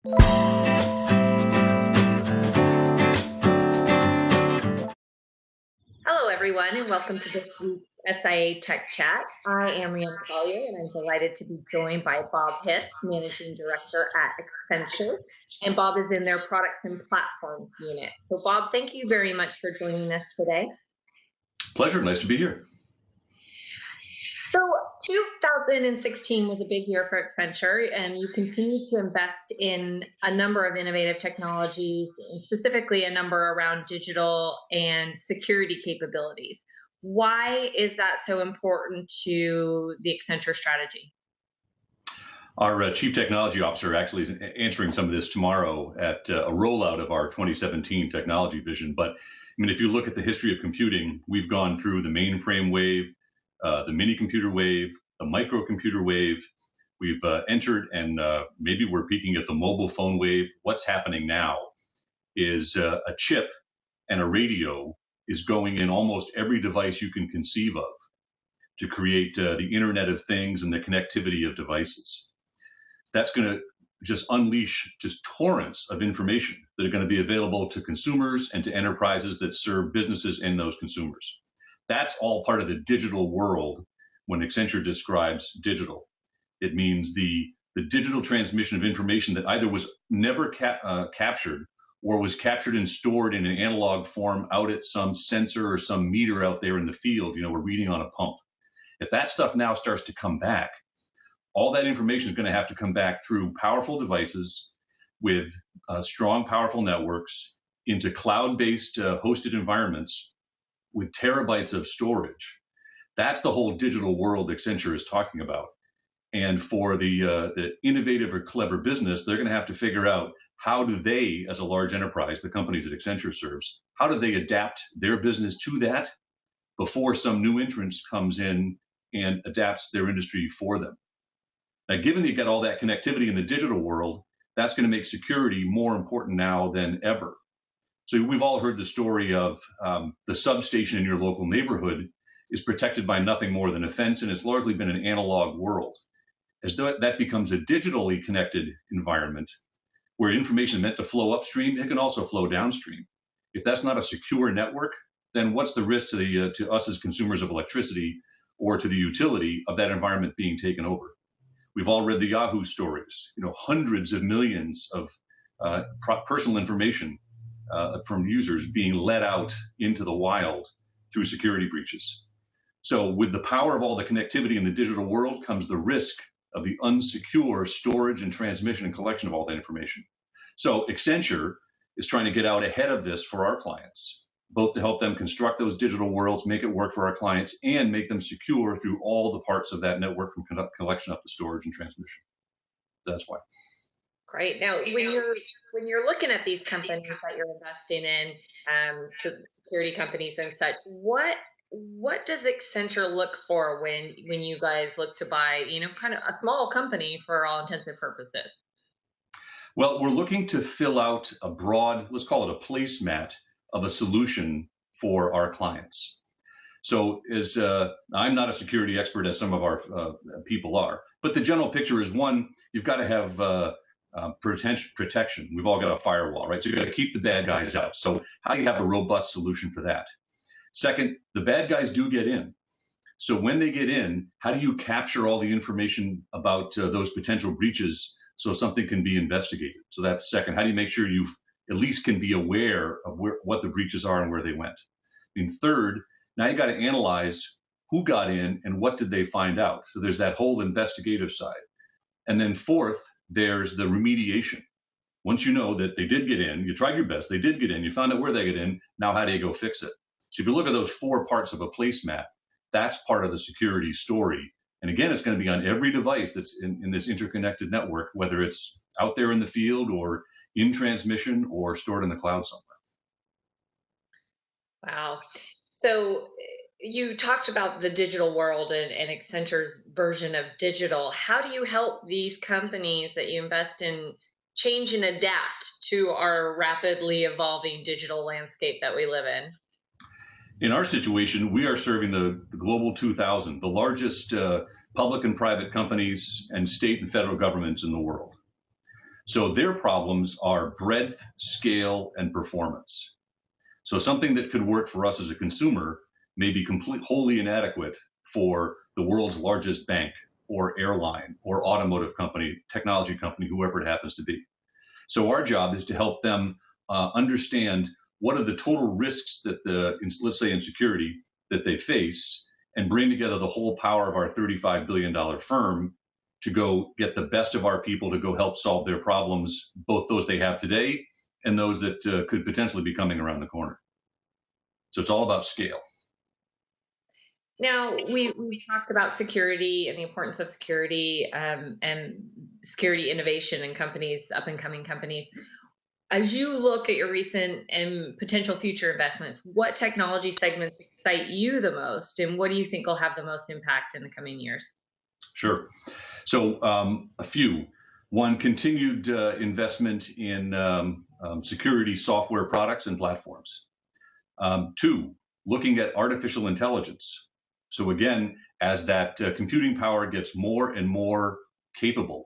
Hello, everyone, and welcome to this week's SIA Tech Chat. I am Rhiannon Collier, and I'm delighted to be joined by Bob Hiss, Managing Director at Accenture, and Bob is in their Products and Platforms unit. So, Bob, thank you very much for joining us today. Pleasure. Nice to be here. So 2016 was a big year for Accenture, and you continue to invest in a number of innovative technologies, and specifically a number around digital and security capabilities. Why is that so important to the Accenture strategy? Our Chief Technology Officer actually is answering some of this tomorrow at a rollout of our 2017 technology vision. But I mean, if you look at the history of computing, we've gone through the mainframe wave, the mini computer wave, the microcomputer wave. We've entered and maybe we're peaking at the mobile phone wave. What's happening now is a chip and a radio is going in almost every device you can conceive of to create the Internet of Things and the connectivity of devices. That's going to just unleash just torrents of information that are going to be available to consumers and to enterprises that serve businesses and those consumers. That's all part of the digital world when Accenture describes digital. It means the digital transmission of information that either was never captured or was captured and stored in an analog form out at some sensor or some meter out there in the field, we're reading on a pump. If that stuff now starts to come back, all that information is going to have to come back through powerful devices with strong, powerful networks into cloud-based hosted environments with terabytes of storage. That's the whole digital world Accenture is talking about. And for the innovative or clever business, they're going to have to figure out how do they, as a large enterprise, the companies that Accenture serves, how do they adapt their business to that before some new entrant comes in and adapts their industry for them. Now, given you've got all that connectivity in the digital world, that's going to make security more important now than ever. So we've all heard the story of the substation in your local neighborhood is protected by nothing more than a fence, and it's largely been an analog world. As that becomes a digitally connected environment where information is meant to flow upstream, it can also flow downstream. If that's not a secure network, then what's the risk to us as consumers of electricity or to the utility of that environment being taken over? We've all read the Yahoo stories, hundreds of millions of personal information from users being let out into the wild through security breaches. So with the power of all the connectivity in the digital world comes the risk of the unsecure storage and transmission and collection of all that information. So Accenture is trying to get out ahead of this for our clients, both to help them construct those digital worlds, make it work for our clients, and make them secure through all the parts of that network from collection up to storage and transmission. That's why. Great. Now, when you're looking at these companies that you're investing in, so security companies and such, what does Accenture look for when you guys look to buy, kind of a small company for all intents and purposes? Well, we're looking to fill out a broad, let's call it a placemat of a solution for our clients. So I'm not a security expert as some of our people are, but the general picture is one, you've got to have protection. We've all got a firewall, right? So you've got to keep the bad guys out. So how do you have a robust solution for that? Second, the bad guys do get in. So when they get in, how do you capture all the information about those potential breaches so something can be investigated? So that's second. How do you make sure you at least can be aware of what the breaches are and where they went? I mean, third, now you got to analyze who got in and what did they find out. So there's that whole investigative side. And then fourth, there's the remediation. Once you know that they did get in, you tried your best, they did get in, you found out where they get in, now how do you go fix it? So if you look at those four parts of a placemat, that's part of the security story. And again, it's going to be on every device that's in this interconnected network, whether it's out there in the field or in transmission or stored in the cloud somewhere. Wow. So you talked about the digital world and Accenture's version of digital. How do you help these companies that you invest in change and adapt to our rapidly evolving digital landscape that we live in? In our situation, we are serving the Global 2000, the largest public and private companies and state and federal governments in the world. So their problems are breadth, scale, and performance. So something that could work for us as a consumer may be wholly inadequate for the world's largest bank or airline or automotive company, technology company, whoever it happens to be. So our job is to help them understand what are the total risks that let's say in security, that they face, and bring together the whole power of our $35 billion firm to go get the best of our people to go help solve their problems, both those they have today and those that could potentially be coming around the corner. So it's all about scale. Now, we talked about security and the importance of security and security innovation in companies, up and coming companies. As you look at your recent and potential future investments, what technology segments excite you the most, and what do you think will have the most impact in the coming years? Sure. So a few. One, continued investment in security software products and platforms. Two, looking at artificial intelligence. So again, as that computing power gets more and more capable,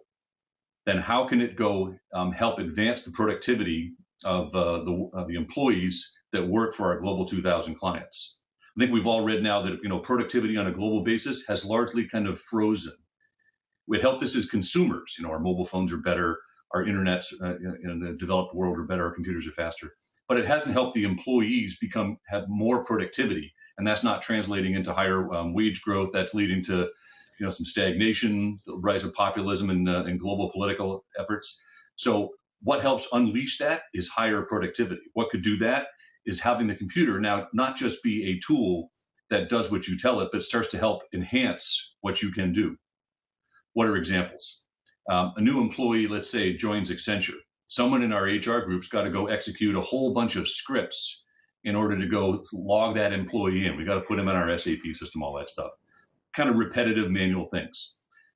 then how can it go help advance the productivity of the employees that work for our Global 2000 clients? I think we've all read now that productivity on a global basis has largely kind of frozen. It helped us as consumers. Our mobile phones are better, our internets in the developed world are better, our computers are faster. But it hasn't helped the employees have more productivity, and that's not translating into higher wage growth. That's leading to some stagnation, the rise of populism and global political efforts. So what helps unleash that is higher productivity. What could do that is having the computer now not just be a tool that does what you tell it, but starts to help enhance what you can do. What are examples? A new employee, let's say, joins Accenture. Someone in our HR group's got to go execute a whole bunch of scripts in order to go log that employee in. We got to put them in our SAP system, all that stuff. Kind of repetitive manual things.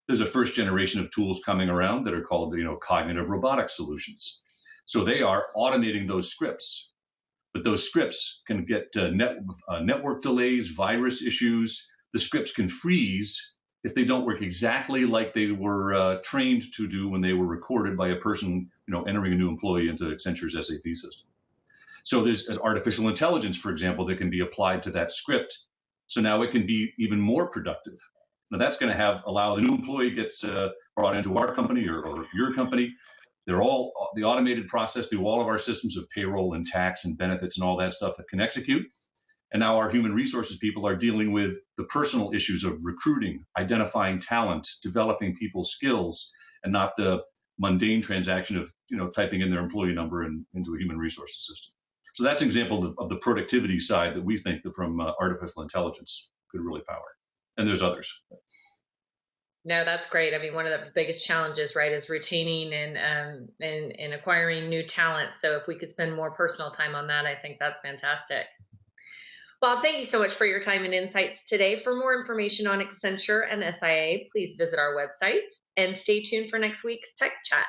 There's a first generation of tools coming around that are called, cognitive robotic solutions. So they are automating those scripts, but those scripts can get network delays, virus issues. The scripts can freeze if they don't work exactly like they were trained to do when they were recorded by a person, entering a new employee into Accenture's SAP system. So there's artificial intelligence, for example, that can be applied to that script. So now it can be even more productive. Now that's going to allow the new employee gets brought into our company or your company. They're all the automated process through all of our systems of payroll and tax and benefits and all that stuff that can execute. And now our human resources people are dealing with the personal issues of recruiting, identifying talent, developing people's skills, and not the mundane transaction of typing in their employee number into a human resources system. So that's an example of the productivity side that we think that from artificial intelligence could really power. And there's others. No, that's great. I mean, one of the biggest challenges, right, is retaining and acquiring new talent. So if we could spend more personal time on that, I think that's fantastic. Bob, thank you so much for your time and insights today. For more information on Accenture and SIIA, please visit our websites and stay tuned for next week's Tech Chat.